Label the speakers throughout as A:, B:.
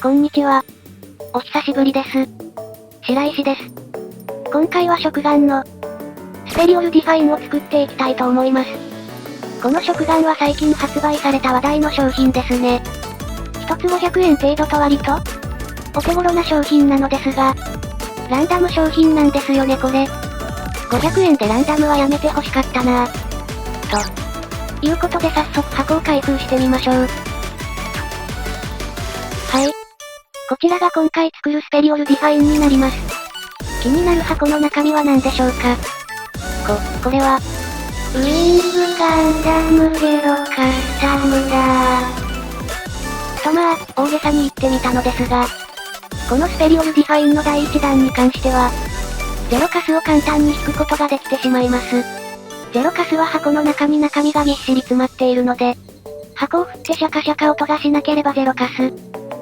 A: こんにちは。お久しぶりです。白石です。今回は食玩のスペリオルディファインを作っていきたいと思います。この食玩は最近発売された話題の商品ですね。一つ500円程度と割とお手頃な商品なのですが、ランダム商品なんですよねこれ。500円でランダムはやめてほしかったなぁ。ということで早速箱を開封してみましょう。はい。こちらが今回作るスペリオルディファインになります。気になる箱の中身は何でしょうか。これは、ウィングガンダムゼロカスタムだー。とまあ、大げさに言ってみたのですが、このスペリオルディファインの第1弾に関しては、ゼロカスを簡単に引くことができてしまいます。ゼロカスは箱の中に中身がぎっしり詰まっているので、箱を振ってシャカシャカ音がしなければゼロカス。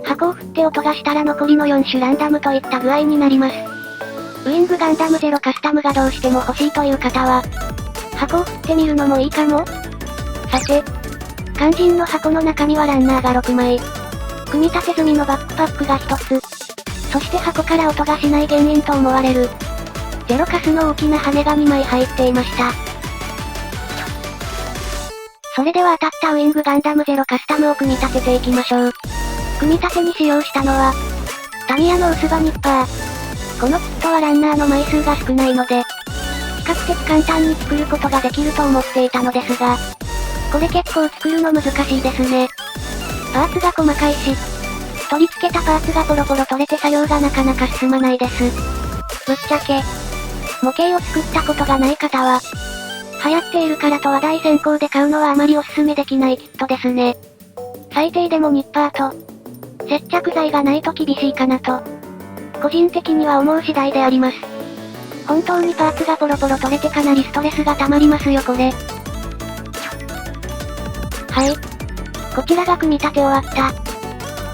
A: 箱を振って音がしたら残りの4種ランダムといった具合になります。ウィングガンダムゼロカスタムがどうしても欲しいという方は、箱を振ってみるのもいいかも。さて、肝心の箱の中身はランナーが6枚。組み立て済みのバックパックが1つ。そして箱から音がしない原因と思われる、ゼロカスの大きな羽が2枚入っていました。それでは当たったウィングガンダムゼロカスタムを組み立てていきましょう。組み立てに使用したのは、タミヤの薄葉ニッパー。このキットはランナーの枚数が少ないので、比較的簡単に作ることができると思っていたのですが、これ結構作るの難しいですね。パーツが細かいし、取り付けたパーツがポロポロ取れて作業がなかなか進まないです。ぶっちゃけ、模型を作ったことがない方は、流行っているからと話題先行で買うのはあまりおすすめできないキットですね。最低でもニッパーと、接着剤がないと厳しいかなと、個人的には思う次第であります。本当にパーツがポロポロ取れてかなりストレスが溜まりますよこれ。はい。こちらが組み立て終わった、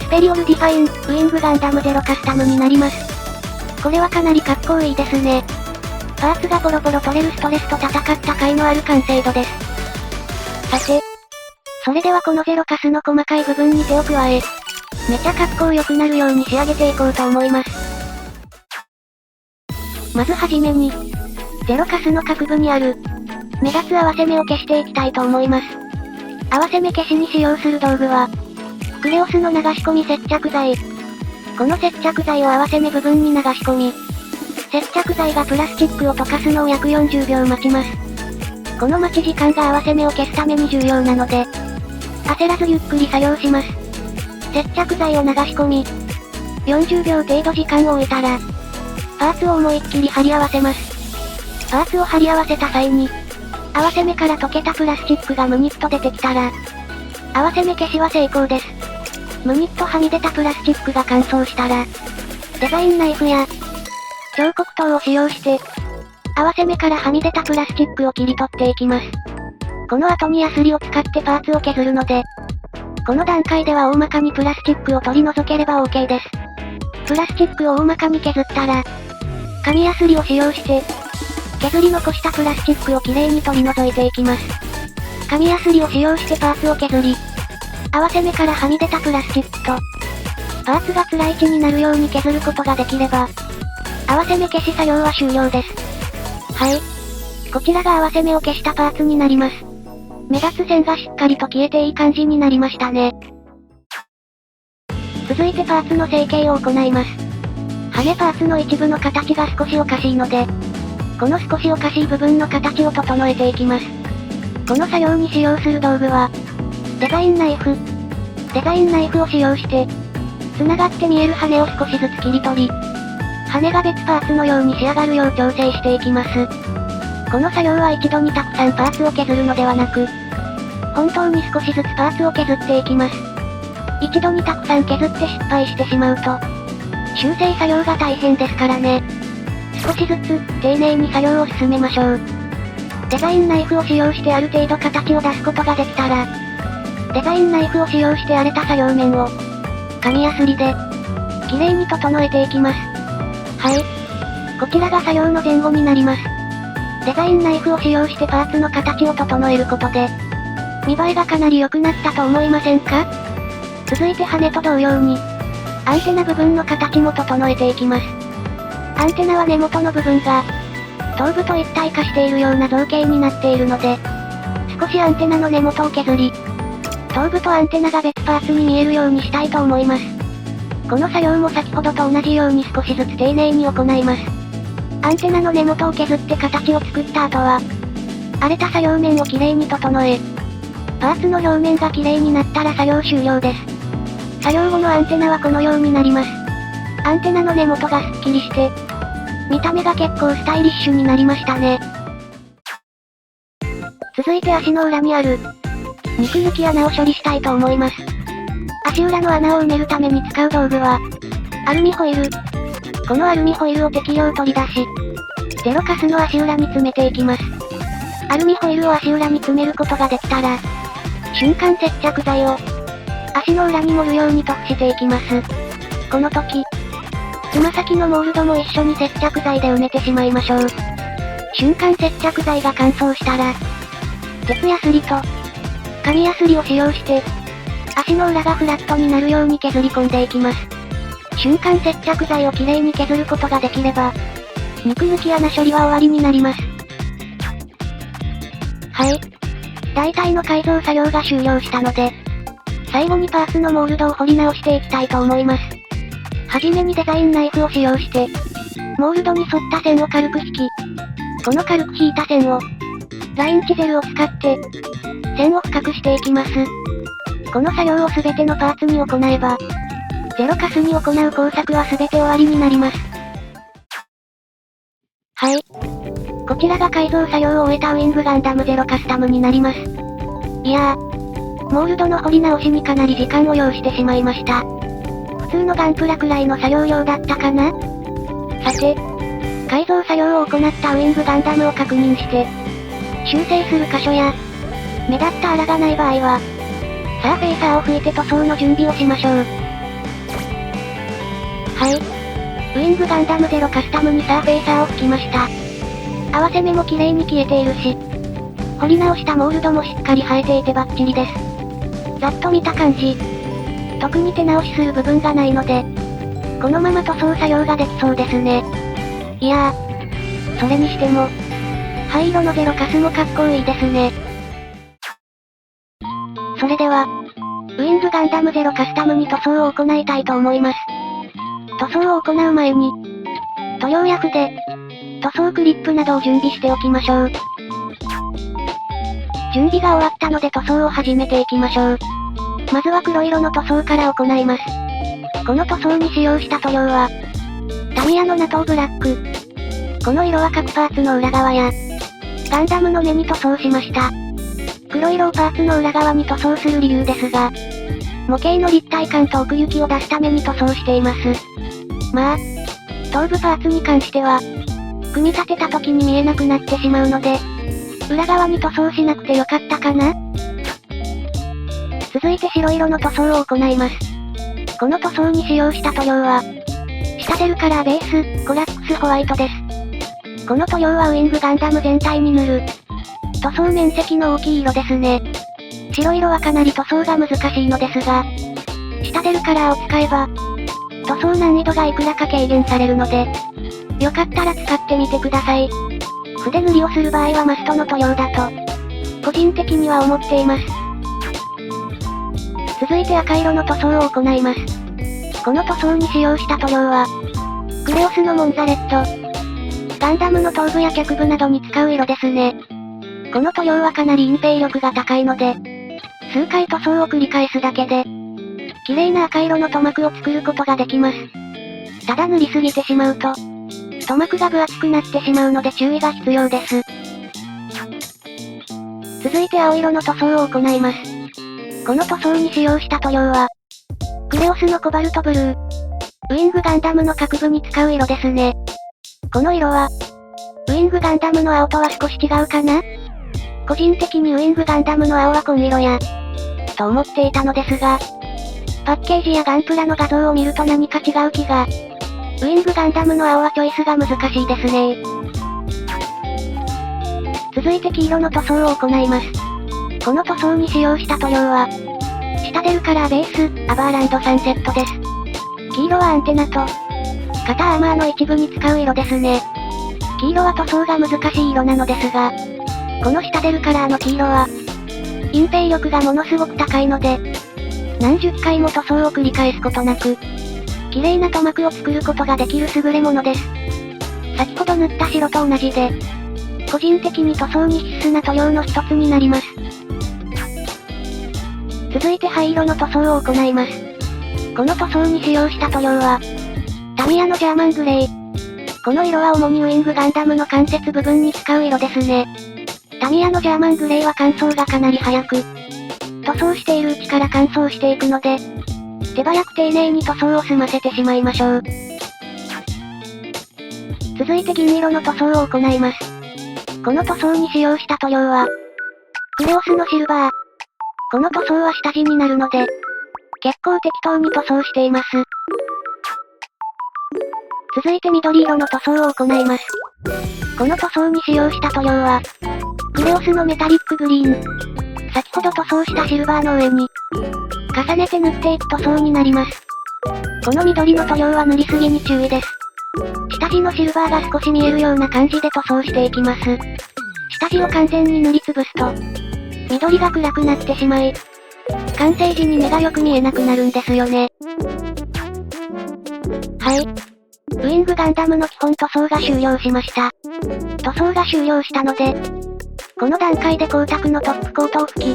A: スペリオルディファイン、ウィングガンダムゼロカスタムになります。これはかなりかっこいいですね。パーツがポロポロ取れるストレスと戦った甲斐のある完成度です。さて、それではこのゼロカスの細かい部分に手を加え、めちゃかっこよくなるように仕上げていこうと思います。まずはじめに、ゼロカスの各部にある、目立つ合わせ目を消していきたいと思います。合わせ目消しに使用する道具は、クレオスの流し込み接着剤。この接着剤を合わせ目部分に流し込み、接着剤がプラスチックを溶かすのを約40秒待ちます。この待ち時間が合わせ目を消すために重要なので、焦らずゆっくり作業します。接着剤を流し込み、40秒程度時間を置いたら、パーツを思いっきり貼り合わせます。パーツを貼り合わせた際に、合わせ目から溶けたプラスチックがムニッと出てきたら、合わせ目消しは成功です。ムニッとはみ出たプラスチックが乾燥したら、デザインナイフや、彫刻刀を使用して、合わせ目からはみ出たプラスチックを切り取っていきます。この後にヤスリを使ってパーツを削るので、この段階では大まかにプラスチックを取り除ければ OK です。プラスチックを大まかに削ったら、紙ヤスリを使用して、削り残したプラスチックをきれいに取り除いていきます。紙ヤスリを使用してパーツを削り、合わせ目からはみ出たプラスチックと、パーツが辛い位置になるように削ることができれば、合わせ目消し作業は終了です。はい。こちらが合わせ目を消したパーツになります。目立つ線がしっかりと消えていい感じになりましたね。続いてパーツの成形を行います。羽パーツの一部の形が少しおかしいので、この少しおかしい部分の形を整えていきます。この作業に使用する道具は、デザインナイフ。デザインナイフを使用して、繋がって見える羽を少しずつ切り取り、羽が別パーツのように仕上がるよう調整していきます。この作業は一度にたくさんパーツを削るのではなく、本当に少しずつパーツを削っていきます。一度にたくさん削って失敗してしまうと、修正作業が大変ですからね。少しずつ、丁寧に作業を進めましょう。デザインナイフを使用してある程度形を出すことができたら、デザインナイフを使用して荒れた作業面を、紙やすりで、綺麗に整えていきます。はい。こちらが作業の前後になります。デザインナイフを使用してパーツの形を整えることで、見栄えがかなり良くなったと思いませんか？続いて羽と同様に、アンテナ部分の形も整えていきます。アンテナは根元の部分が、頭部と一体化しているような造形になっているので、少しアンテナの根元を削り、頭部とアンテナが別パーツに見えるようにしたいと思います。この作業も先ほどと同じように少しずつ丁寧に行います。アンテナの根元を削って形を作った後は、荒れた作業面をきれいに整え、パーツの表面がきれいになったら作業終了です。作業後のアンテナはこのようになります。アンテナの根元がスッキリして、見た目が結構スタイリッシュになりましたね。続いて足の裏にある、肉抜き穴を処理したいと思います。足裏の穴を埋めるために使う道具は、アルミホイル。このアルミホイルを適量取り出し、ゼロカスの足裏に詰めていきます。アルミホイルを足裏に詰めることができたら、瞬間接着剤を、足の裏に盛るように塗布していきます。この時、つま先のモールドも一緒に接着剤で埋めてしまいましょう。瞬間接着剤が乾燥したら、鉄ヤスリと、紙ヤスリを使用して、足の裏がフラットになるように削り込んでいきます。瞬間接着剤をきれいに削ることができれば、肉抜き穴処理は終わりになります。はい。大体の改造作業が終了したので、最後にパーツのモールドを彫り直していきたいと思います。はじめにデザインナイフを使用して、モールドに沿った線を軽く引き、この軽く引いた線を、ラインチゼルを使って、線を深くしていきます。この作業をすべてのパーツに行えば、ゼロカスに行う工作はすべて終わりになります。はい。こちらが改造作業を終えたウィングガンダムゼロカスタムになります。いやー、モールドの彫り直しにかなり時間を要してしまいました。普通のガンプラくらいの作業量だったかな？さて、改造作業を行ったウィングガンダムを確認して、修正する箇所や、目立った穴がない場合は、サーフェイサーを吹いて塗装の準備をしましょう。はい。ウィングガンダムゼロカスタムにサーフェイサーを吹きました。合わせ目も綺麗に消えているし、彫り直したモールドもしっかり生えていてバッチリです。ざっと見た感じ、特に手直しする部分がないので、このまま塗装作業ができそうですね。いやー、それにしても、灰色のゼロカスもかっこいいですね。それでは、ウィングガンダムゼロカスタムに塗装を行いたいと思います。塗装を行う前に、塗料や筆、塗装クリップなどを準備しておきましょう。準備が終わったので塗装を始めていきましょう。まずは黒色の塗装から行います。この塗装に使用した塗料は、タミヤのナトーブラック。この色は各パーツの裏側や、ガンダムの目に塗装しました。黒色をパーツの裏側に塗装する理由ですが、模型の立体感と奥行きを出すために塗装しています。まあ、頭部パーツに関しては、組み立てた時に見えなくなってしまうので、裏側に塗装しなくてよかったかな？続いて白色の塗装を行います。この塗装に使用した塗料は、シタデルカラーベース、コラックスホワイトです。この塗料はウィングガンダム全体に塗る、塗装面積の大きい色ですね。白色はかなり塗装が難しいのですが、シタデルカラーを使えば、塗装難易度がいくらか軽減されるので、よかったら使ってみてください。筆塗りをする場合はマストの塗料だと、個人的には思っています。続いて赤色の塗装を行います。この塗装に使用した塗料は、クレオスのモンザレット。ガンダムの頭部や脚部などに使う色ですね。この塗料はかなり隠蔽力が高いので、数回塗装を繰り返すだけで、綺麗な赤色の塗膜を作ることができます。ただ塗りすぎてしまうと、塗膜が分厚くなってしまうので注意が必要です。続いて青色の塗装を行います。この塗装に使用した塗料は、クレオスのコバルトブルー。ウィングガンダムの各部に使う色ですね。この色は、ウィングガンダムの青とは少し違うかな？個人的にウィングガンダムの青は紺色や、と思っていたのですが、パッケージやガンプラの画像を見ると何か違う気が。ウィングガンダムの青はチョイスが難しいですね。続いて黄色の塗装を行います。この塗装に使用した塗料は、シタデルカラーベース、アバーランドサンセットです。黄色はアンテナと、肩アーマーの一部に使う色ですね。黄色は塗装が難しい色なのですが、この下出るカラーの黄色は、隠蔽力がものすごく高いので、何十回も塗装を繰り返すことなく、綺麗な塗膜を作ることができる優れものです。先ほど塗った白と同じで、個人的に塗装に必須な塗料の一つになります。続いて灰色の塗装を行います。この塗装に使用した塗料は、タミヤのジャーマングレー。この色は主にウィングガンダムの関節部分に使う色ですね。タミヤのジャーマングレーは乾燥がかなり早く、塗装しているうちから乾燥していくので、手早く丁寧に塗装を済ませてしまいましょう。続いて銀色の塗装を行います。この塗装に使用した塗料は、クレオスのシルバー。この塗装は下地になるので、結構適当に塗装しています。続いて緑色の塗装を行います。この塗装に使用した塗料は、クレオスのメタリックグリーン。先ほど塗装したシルバーの上に、重ねて塗っていく塗装になります。この緑の塗料は塗りすぎに注意です。下地のシルバーが少し見えるような感じで塗装していきます。下地を完全に塗りつぶすと、緑が暗くなってしまい、完成時に目がよく見えなくなるんですよね。はい。ウィングガンダムの基本塗装が終了しました。塗装が終了したので、この段階で光沢のトップコートを吹き、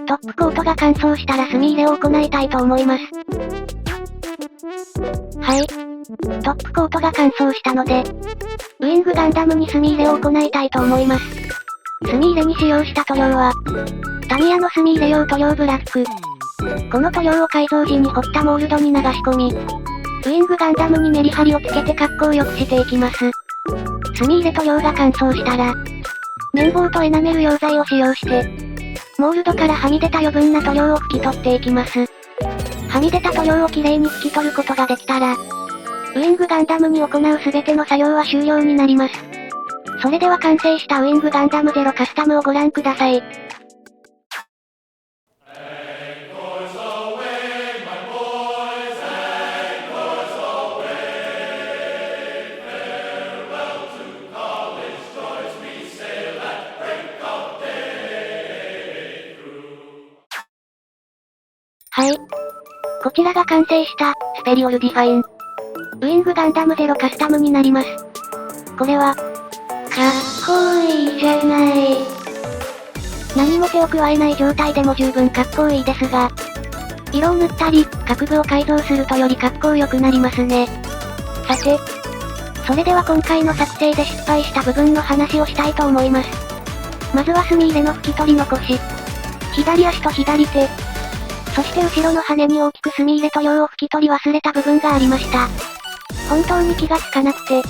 A: トップコートが乾燥したら墨入れを行いたいと思います。はい。トップコートが乾燥したので、ウィングガンダムに墨入れを行いたいと思います。墨入れに使用した塗料は、タミヤの墨入れ用塗料ブラック。この塗料を改造時に彫ったモールドに流し込み、ウィングガンダムにメリハリをつけて格好を良くしていきます。墨入れ塗料が乾燥したら、綿棒とエナメル溶剤を使用して、モールドからはみ出た余分な塗料を拭き取っていきます。はみ出た塗料をきれいに拭き取ることができたら、ウィングガンダムに行うすべての作業は終了になります。それでは完成したウィングガンダムゼロカスタムをご覧ください。はい。こちらが完成した、スペリオルディファイン。ウィングガンダムゼロカスタムになります。これは、かっこいいじゃない。何も手を加えない状態でも十分かっこいいですが、色を塗ったり、各部を改造するとよりかっこよくなりますね。さて、それでは今回の作成で失敗した部分の話をしたいと思います。まずは墨入れの拭き取り残し。左足と左手。そして後ろの羽に大きく墨入れ塗料を拭き取り忘れた部分がありました。本当に気がつかなくて、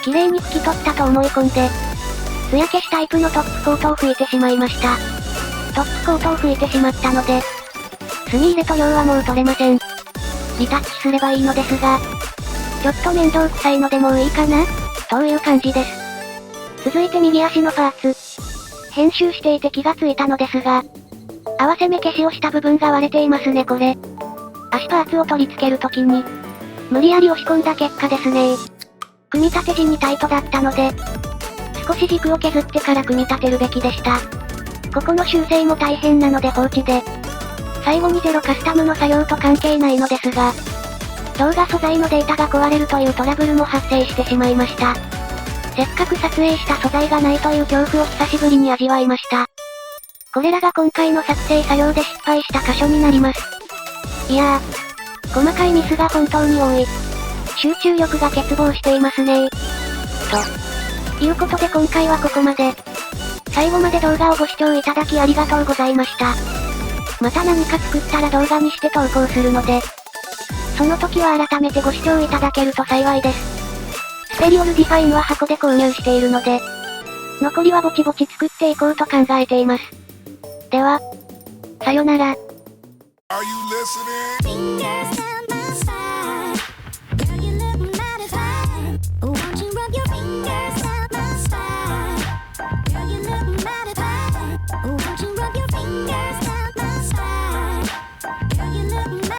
A: 綺麗に拭き取ったと思い込んで、艶消しタイプのトップコートを拭いてしまいました。トップコートを拭いてしまったので、墨入れ塗料はもう取れません。リタッチすればいいのですが、ちょっと面倒くさいのでもういいかなという感じです。続いて右足のパーツ。編集していて気がついたのですが、合わせ目消しをした部分が割れていますねこれ。足パーツを取り付けるときに、無理やり押し込んだ結果ですね。組み立て時にタイトだったので、少し軸を削ってから組み立てるべきでした。ここの修正も大変なので放置で。最後にゼロカスタムの作業と関係ないのですが、動画素材のデータが壊れるというトラブルも発生してしまいました。せっかく撮影した素材がないという恐怖を久しぶりに味わいました。これらが今回の作成作業で失敗した箇所になります。いやー、細かいミスが本当に多い。集中力が欠乏していますねということで今回はここまで。最後まで動画をご視聴いただきありがとうございました。また何か作ったら動画にして投稿するので、その時は改めてご視聴いただけると幸いです。スペリオルディファインは箱で購入しているので、残りはぼちぼち作っていこうと考えています。では、さよなら。Are you listening?